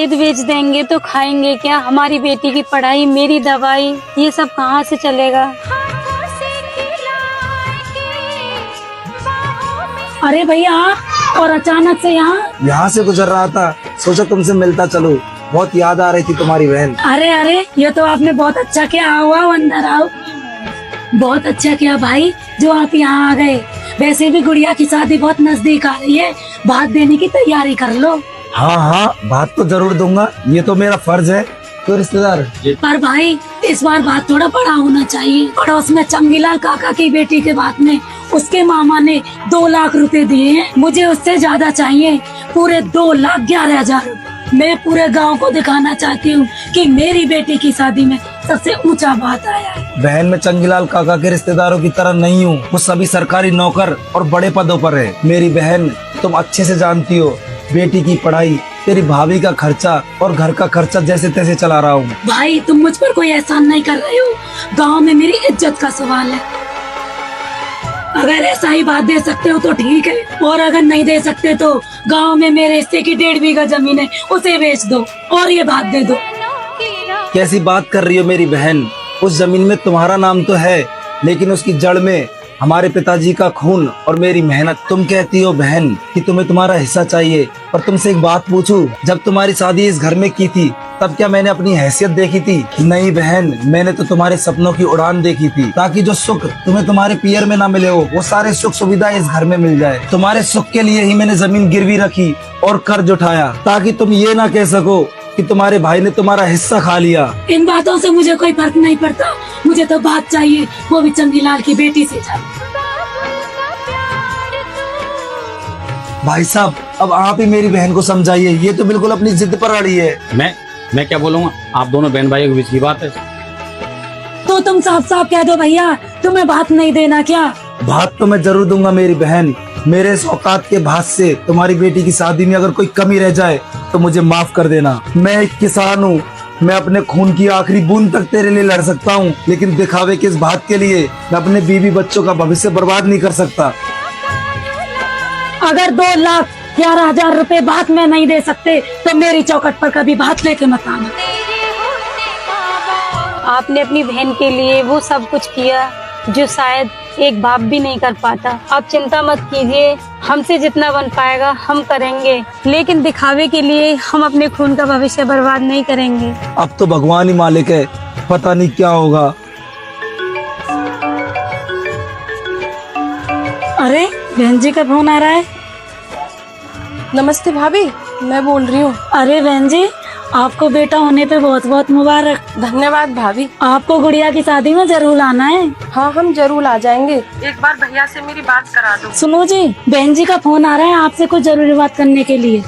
खेत बेच देंगे तो खाएंगे क्या? हमारी बेटी की पढ़ाई, मेरी दवाई, ये सब कहाँ से चलेगा? अरे भैया, और अचानक से यहाँ से गुजर रहा था, सोचा तुमसे मिलता चलो। बहुत याद आ रही थी तुम्हारी बहन। अरे ये तो आपने बहुत अच्छा किया। आओ अंदर आओ। बहुत अच्छा किया भाई जो आप यहाँ आ गए। वैसे भी गुड़िया की शादी बहुत नजदीक आ रही है, बात देने की तैयारी कर लो। हाँ, बात तो जरूर दूंगा, ये तो मेरा फर्ज है। तो रिश्तेदार, पर भाई इस बार बात थोड़ा बड़ा होना चाहिए। पड़ोस में चंगीलाल काका की बेटी के बात में उसके मामा ने 2 लाख रुपए दिए हैं। मुझे उससे ज्यादा चाहिए, पूरे 2,11,000। मैं पूरे गांव को दिखाना चाहती हूँ कि मेरी बेटी की शादी में सबसे ऊंचा बात आया है। बहन, मैं चंगीलाल काका के रिश्तेदारों की तरह नहीं हूँ। वो सभी सरकारी नौकर और बड़े पदों पर है। मेरी बहन, तुम अच्छे से जानती हो, बेटी की पढ़ाई, तेरी भाभी का खर्चा और घर का खर्चा जैसे तैसे चला रहा हूँ। भाई तुम मुझ पर कोई एहसान नहीं कर रहे हो। गांव में मेरी इज्जत का सवाल है। अगर ऐसा ही बात दे सकते हो तो ठीक है, और अगर नहीं दे सकते तो गांव में मेरे हिस्से की 1.5 बीघा जमीन है, उसे बेच दो और ये बात दे दो। कैसी बात कर रही हो मेरी बहन? उस जमीन में तुम्हारा नाम तो है, लेकिन उसकी जड़ में हमारे पिताजी का खून और मेरी मेहनत। तुम कहती हो बहन कि तुम्हें तुम्हारा हिस्सा चाहिए, पर तुमसे एक बात पूछूं, जब तुम्हारी शादी इस घर में की थी तब क्या मैंने अपनी हैसियत देखी थी? नहीं बहन, मैंने तो तुम्हारे सपनों की उड़ान देखी थी, ताकि जो सुख तुम्हें तुम्हारे पियर में ना मिले हो, वो सारे सुख सुविधा इस घर में मिल जाए। तुम्हारे सुख के लिए ही मैंने जमीन गिरवी रखी और कर्ज उठाया, ताकि तुम ये ना कह सको कि तुम्हारे भाई ने तुम्हारा हिस्सा खा लिया। इन बातों से मुझे कोई फर्क नहीं पड़ता। मुझे तो बात चाहिए, वो भी चंगीलाल की बेटी से चाहिए। भाई साहब, अब आप ही मेरी बहन को समझाइए, ये तो बिल्कुल अपनी जिद पर अड़ी है। मैं क्या बोलूँगा? आप दोनों बहन भाइयों के बीच की बात है। तो तुम साफ साफ कह दो भैया, तुम्हें बात नहीं देना क्या? बात तो मैं जरूर दूंगा मेरी बहन। मेरे इस औकात के भास से तुम्हारी बेटी की शादी में अगर कोई कमी रह जाए तो मुझे माफ कर देना। मैं एक किसान हूँ, मैं अपने खून की आखिरी बूंद तक तेरे लिए लड़ सकता हूँ, लेकिन दिखावे के इस बात के लिए मैं अपने बीवी बच्चों का भविष्य बर्बाद नहीं कर सकता। अगर 2,11,000 रुपए बात में नहीं दे सकते तो मेरी चौखट पर कभी बात लेके मत आना। आपने अपनी बहन के लिए वो सब कुछ किया जो शायद एक बाप भी नहीं कर पाता। आप चिंता मत कीजिए, हमसे जितना बन पाएगा हम करेंगे, लेकिन दिखावे के लिए हम अपने खून का भविष्य बर्बाद नहीं करेंगे। अब तो भगवान ही मालिक है, पता नहीं क्या होगा। अरे बहन जी का फोन आ रहा है। नमस्ते भाभी, मैं बोल रही हूँ। अरे बहन जी, आपको बेटा होने पे बहुत बहुत मुबारक। धन्यवाद भाभी। आपको गुड़िया की शादी में जरूर आना है। हाँ, हम जरूर आ जाएंगे। एक बार भैया से मेरी बात करा दो। सुनो जी, बहन जी का फोन आ रहा है आपसे कुछ जरूरी बात करने के लिए।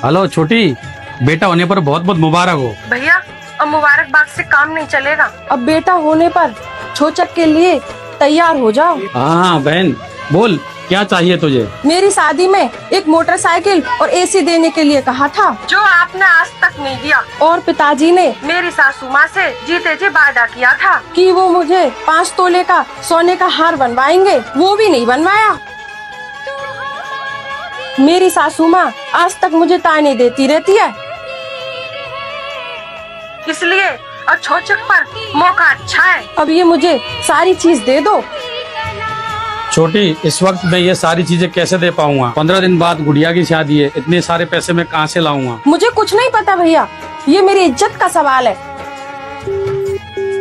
हेलो छोटी, बेटा होने पर बहुत बहुत मुबारक हो। भैया, अब मुबारकबाद से काम नहीं चलेगा। अब बेटा होने पर छोचक के लिए तैयार हो जाओ। हाँ बहन, बोल क्या चाहिए तुझे? मेरी शादी में एक मोटरसाइकिल और एसी देने के लिए कहा था, जो आपने आज तक नहीं दिया। और पिताजी ने मेरी सासू माँ से जीते जी वादा किया था कि वो मुझे 5 तोले का सोने का हार बनवाएंगे, वो भी नहीं बनवाया। मेरी सासू माँ आज तक मुझे ताने देती रहती है, इसलिए और छोचक पर मौका अच्छा है। अब ये मुझे सारी चीज दे दो। छोटी, इस वक्त मैं ये सारी चीजें कैसे दे पाऊंगा? 15 दिन बाद गुड़िया की शादी है, इतने सारे पैसे मैं कहाँ से लाऊंगा? मुझे कुछ नहीं पता भैया, ये मेरी इज्जत का सवाल है।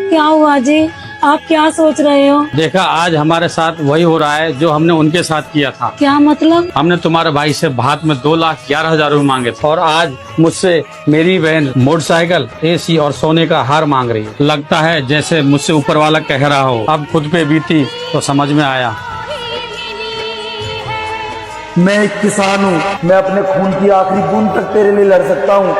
क्या हुआ जी, आप क्या सोच रहे हो? देखा, आज हमारे साथ वही हो रहा है जो हमने उनके साथ किया था। क्या मतलब? हमने तुम्हारे भाई से भात में 2,11,000 रुपए मांगे थे, और आज मुझसे मेरी बहन मोटरसाइकिल, एसी और सोने का हार मांग रही है। लगता है जैसे मुझसे ऊपर वाला कह रहा हो। अब खुद पे बीती तो समझ में आया। मैं एक किसान हूँ, मैं अपने खून की आखिरी बूंद तक तेरे लिए लड़ सकता हूँ।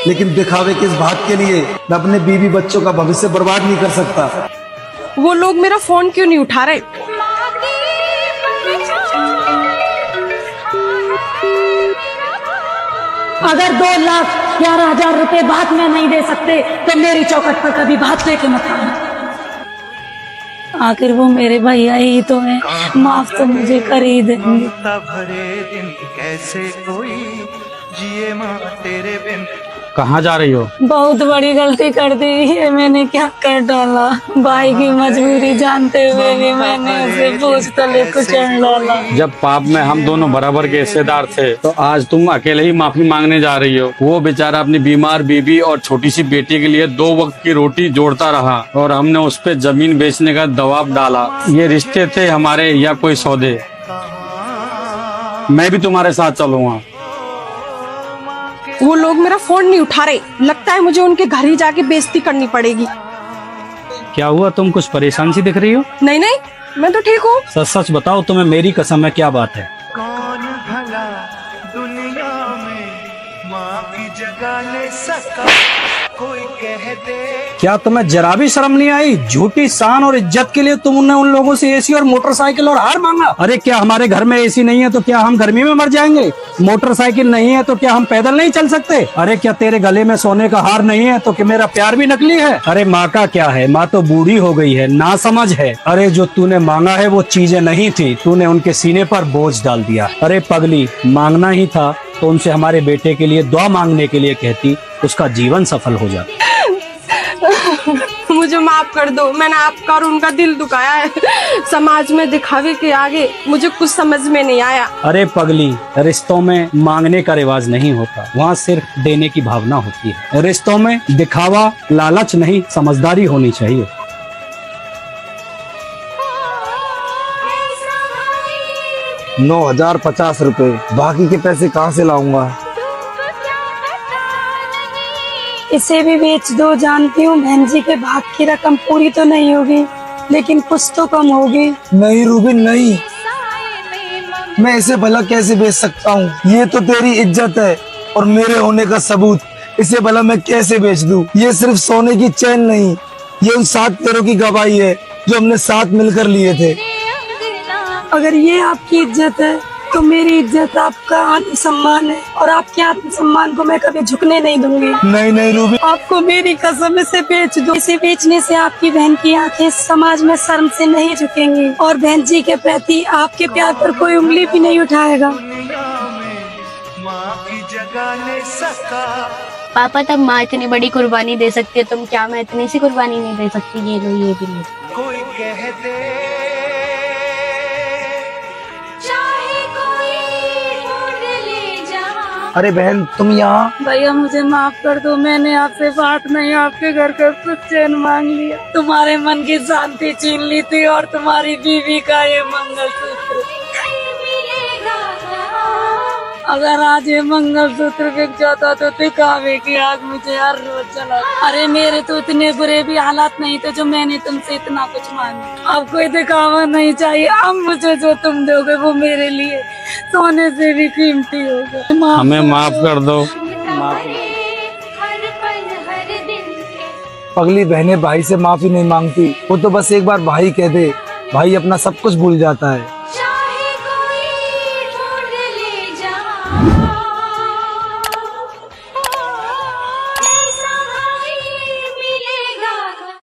लेकिन दिखावे के इस बात के लिए मैं अपने बीवी बच्चों का भविष्य बर्बाद नहीं कर सकता। वो लोग मेरा फोन क्यों नहीं उठा रहे? अगर 2,11,000 रुपए बात में नहीं दे सकते तो मेरी चौखट पर कभी बात लेके मत आना। आखिर वो मेरे भैया ही तो है, माफ तो मुझे कर ही देंगे। भरे दिन कैसे कोई जिए माँ तेरे बिन। कहाँ जा रही हो? बहुत बड़ी गलती कर दी है मैंने, क्या कर डाला। भाई की मजबूरी जानते हुए भी मैंने उसे बोझ तले कुचल डाला। जब पाप में हम दोनों बराबर के हिस्सेदार थे तो आज तुम अकेले ही माफी मांगने जा रही हो। वो बेचारा अपनी बीमार बीवी और छोटी सी बेटी के लिए 2 वक्त की रोटी जोड़ता रहा और हमने उस पे जमीन बेचने का दबाव डाला। ये रिश्ते थे हमारे या कोई सौदे? मैं भी तुम्हारे साथ चलूंगा। वो लोग मेरा फोन नहीं उठा रहे, लगता है मुझे उनके घर ही जाके बेइज्जती करनी पड़ेगी। क्या हुआ, तुम कुछ परेशान सी दिख रही हो? नहीं नहीं, मैं तो ठीक हूँ। सच सच बताओ, तुम्हें मेरी कसम है, क्या बात है? कौन भला दुनिया में माँ की जगह ले सका, कोई कह दे। क्या तुम्हें जरा भी शर्म नहीं आई? झूठी शान और इज्जत के लिए तुमने उन लोगों से एसी और मोटरसाइकिल और हार मांगा। अरे क्या हमारे घर में एसी नहीं है तो क्या हम गर्मी में मर जाएंगे? मोटरसाइकिल नहीं है तो क्या हम पैदल नहीं चल सकते? अरे क्या तेरे गले में सोने का हार नहीं है तो क्या मेरा प्यार भी नकली है? अरे माँ का क्या है, माँ तो बूढ़ी हो गई है, ना समझ है। अरे जो तूने मांगा है वो चीजें नहीं थी, तूने उनके सीने पर बोझ डाल दिया। अरे पगली, मांगना ही था तो उनसे हमारे बेटे के लिए दुआ मांगने के लिए कहती, उसका जीवन सफल हो जाता। मुझे माफ कर दो, मैंने आपका और उनका दिल दुखाया है। समाज में दिखावे के आगे मुझे कुछ समझ में नहीं आया। अरे पगली, रिश्तों में मांगने का रिवाज नहीं होता, वहाँ सिर्फ देने की भावना होती है। रिश्तों में दिखावा, लालच नहीं, समझदारी होनी चाहिए। ₹9,050, बाकी के पैसे कहाँ से लाऊंगा? इसे भी बेच दो। जानती हूँ बहन जी के भाग की रकम पूरी तो नहीं होगी, लेकिन कुछ तो कम होगी। नहीं रूबिन नहीं, मैं इसे भला कैसे बेच सकता हूँ? ये तो तेरी इज्जत है और मेरे होने का सबूत। इसे भला मैं कैसे बेच दूँ? ये सिर्फ सोने की चैन नहीं, ये उन 7 पैरों की गवाही है जो हमने साथ मिलकर लिए थे। अगर ये आपकी इज्जत है तो मेरी इज्जत आपका आत्मसम्मान है, और आपके आत्मसम्मान को मैं कभी झुकने नहीं दूंगी। नहीं नहीं रूबिन, आपको मेरी कसम, इसे बेच दो। इसे बेचने से आपकी बहन की आंखें समाज में शर्म से नहीं झुकेंगी और बहन जी के प्रति आपके प्यार पर कोई उंगली भी नहीं उठाएगा। माँ की जगह ले सका। पापा तब माँ इतनी बड़ी कुर्बानी दे सकती है, तुम क्या मैं इतनी सी कुर्बानी नहीं दे सकती? ये लो, ये भी लो। कोई कह दे अरे बहन तुम यहाँ? भैया मुझे माफ कर दो, मैंने आपसे बात नहीं आपके घर का कुछ चैन मांग लिया, तुम्हारे मन की शांति छीन ली थी और तुम्हारी बीवी का ये मंगलसूत्र। अगर आज ये मंगलसूत्र बिक जाता तो दिखावे की आग मुझे हर रोज जला। अरे मेरे तो इतने बुरे भी हालात नहीं थे जो मैंने तुमसे इतना कुछ मांगा। अब कोई दिखावा नहीं चाहिए। अब मुझे जो तुम दोगे वो मेरे लिए सोने से भी कीमती होगा। हमें माफ कर दो। पगली बहनें भाई से माफी नहीं मांगती, वो तो बस एक बार भाई कह दे, भाई अपना सब कुछ भूल जाता है।